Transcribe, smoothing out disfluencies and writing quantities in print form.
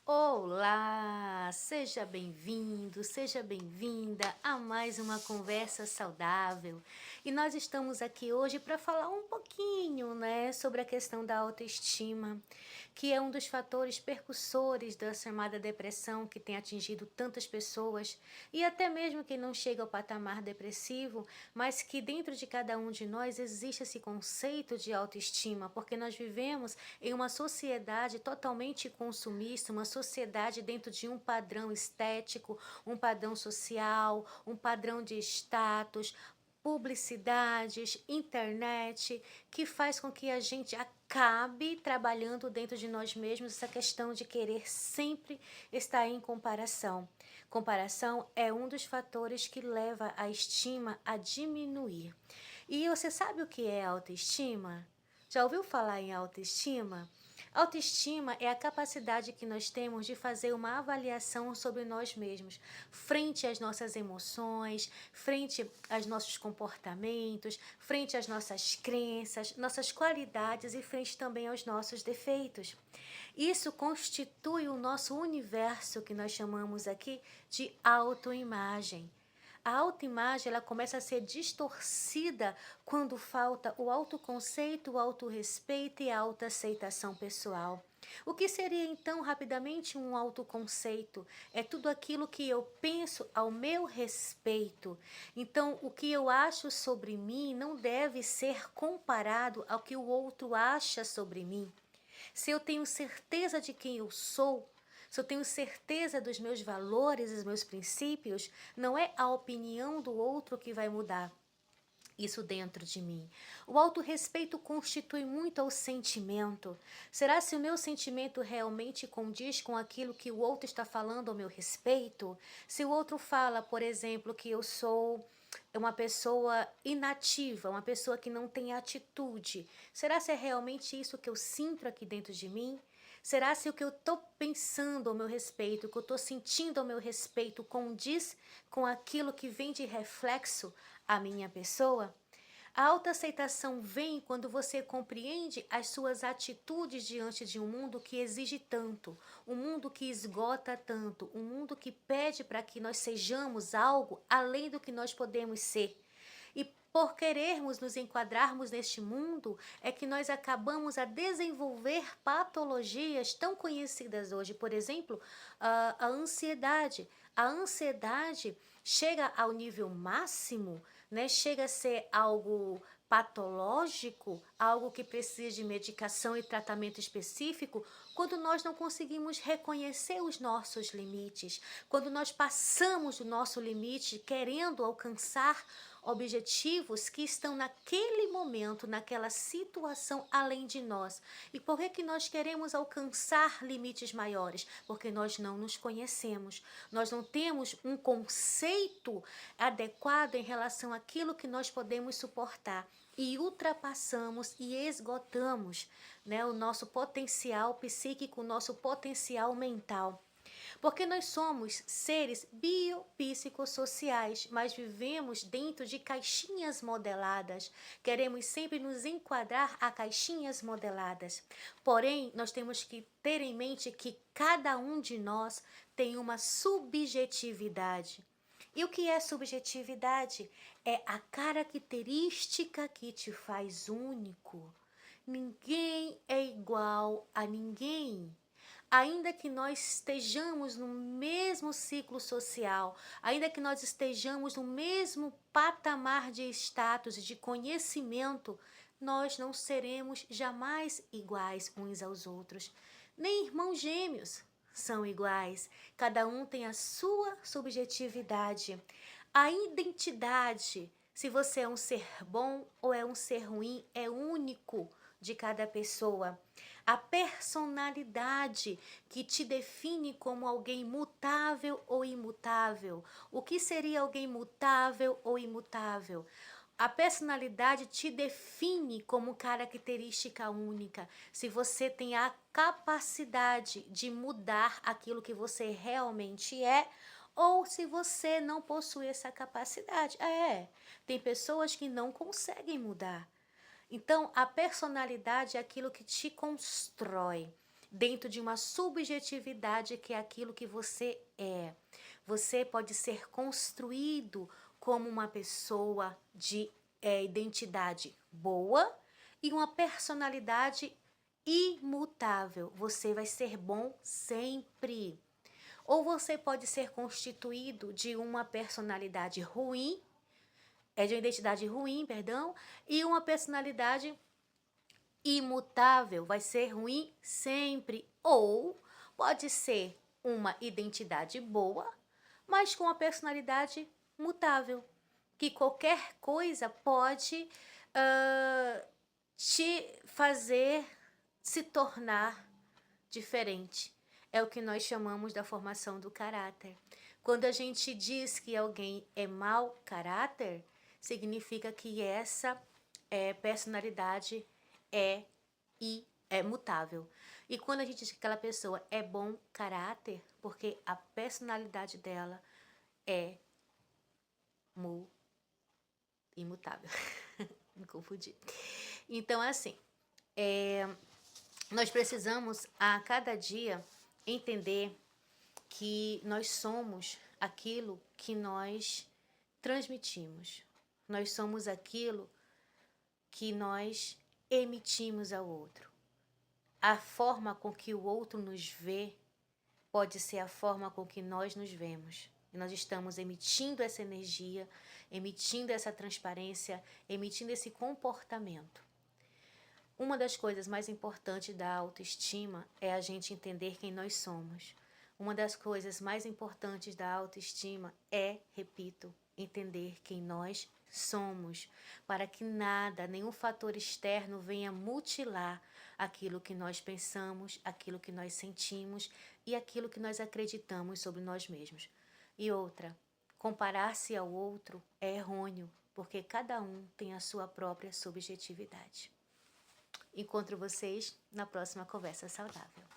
Olá, seja bem-vindo, seja bem-vinda a mais uma conversa saudável. E nós estamos aqui hoje para falar um pouquinho, sobre a questão da autoestima, que é um dos fatores percussores da chamada depressão que tem atingido tantas pessoas e até mesmo quem não chega ao patamar depressivo, mas que dentro de cada um de nós existe esse conceito de autoestima, porque nós vivemos em uma sociedade totalmente consumista, uma sociedade dentro de um padrão estético, um padrão social, um padrão de status, publicidades, internet, que faz com que a gente acabe trabalhando dentro de nós mesmos essa questão de querer sempre estar em comparação. Comparação é um dos fatores que leva a estima a diminuir. E você sabe o que é autoestima? Já ouviu falar em autoestima? Autoestima é a capacidade que nós temos de fazer uma avaliação sobre nós mesmos, frente às nossas emoções, frente aos nossos comportamentos, frente às nossas crenças, nossas qualidades e frente também aos nossos defeitos. Isso constitui o nosso universo que nós chamamos aqui de autoimagem. A autoimagem ela começa a ser distorcida quando falta o autoconceito, o autorrespeito e a autoaceitação pessoal. O que seria então rapidamente um autoconceito? É tudo aquilo que eu penso ao meu respeito. Então, o que eu acho sobre mim não deve ser comparado ao que o outro acha sobre mim. Se eu tenho certeza de quem eu sou, se eu tenho certeza dos meus valores e dos meus princípios, não é a opinião do outro que vai mudar isso dentro de mim. O autorrespeito constitui muito ao sentimento. Será se o meu sentimento realmente condiz com aquilo que o outro está falando ao meu respeito? Se o outro fala, por exemplo, que eu sou uma pessoa inativa, uma pessoa que não tem atitude, será se é realmente isso que eu sinto aqui dentro de mim? Será se o que eu estou pensando ao meu respeito, o que eu estou sentindo ao meu respeito condiz com aquilo que vem de reflexo à minha pessoa? A autoaceitação vem quando você compreende as suas atitudes diante de um mundo que exige tanto, um mundo que esgota tanto, um mundo que pede para que nós sejamos algo além do que nós podemos ser. E por querermos nos enquadrarmos neste mundo, é que nós acabamos a desenvolver patologias tão conhecidas hoje. Por exemplo, a ansiedade. A ansiedade chega ao nível máximo, chega a ser algo patológico, algo que precisa de medicação e tratamento específico, quando nós não conseguimos reconhecer os nossos limites, quando nós passamos do nosso limite querendo alcançar objetivos que estão naquele momento, naquela situação além de nós. E por que nós queremos alcançar limites maiores? Porque nós não nos conhecemos. Nós não temos um conceito adequado em relação àquilo que nós podemos suportar. E ultrapassamos e esgotamos, o nosso potencial psíquico, o nosso potencial mental. Porque nós somos seres biopsicossociais, mas vivemos dentro de caixinhas modeladas. Queremos sempre nos enquadrar a caixinhas modeladas. Porém, nós temos que ter em mente que cada um de nós tem uma subjetividade. E o que é subjetividade? É a característica que te faz único. Ninguém é igual a ninguém. Ainda que nós estejamos no mesmo ciclo social, ainda que nós estejamos no mesmo patamar de status, de conhecimento, nós não seremos jamais iguais uns aos outros. Nem irmãos gêmeos são iguais. Cada um tem a sua subjetividade. A identidade, se você é um ser bom ou é um ser ruim, é único de cada pessoa. A personalidade que te define como alguém mutável ou imutável. O que seria alguém mutável ou imutável? A personalidade te define como característica única. Se você tem a capacidade de mudar aquilo que você realmente é, ou se você não possui essa capacidade. Tem pessoas que não conseguem mudar. Então, a personalidade é aquilo que te constrói. dentro de uma subjetividade que é aquilo que você é. Você pode ser construído como uma pessoa de identidade boa e uma personalidade imutável. Você vai ser bom sempre. Ou você pode ser constituído de uma personalidade ruim, de uma identidade ruim, perdão, e uma personalidade imutável, vai ser ruim sempre. Ou pode ser uma identidade boa, mas com a personalidade mutável, que qualquer coisa pode te fazer se tornar diferente. É o que nós chamamos da formação do caráter. Quando a gente diz que alguém é mau caráter, significa que essa personalidade é mutável. E quando a gente diz que aquela pessoa é bom caráter, porque a personalidade dela é imutável. Me confundi. Então, assim, nós precisamos a cada dia entender que nós somos aquilo que nós transmitimos. Nós somos aquilo que nós emitimos ao outro. A forma com que o outro nos vê pode ser a forma com que nós nos vemos. E nós estamos emitindo essa energia, emitindo essa transparência, emitindo esse comportamento. Uma das coisas mais importantes da autoestima é a gente entender quem nós somos. Uma das coisas mais importantes da autoestima é, repito, entender quem nós somos, para que nada, nenhum fator externo venha mutilar aquilo que nós pensamos, aquilo que nós sentimos e aquilo que nós acreditamos sobre nós mesmos. E outra, comparar-se ao outro é errôneo, porque cada um tem a sua própria subjetividade. Encontro vocês na próxima Conversa Saudável.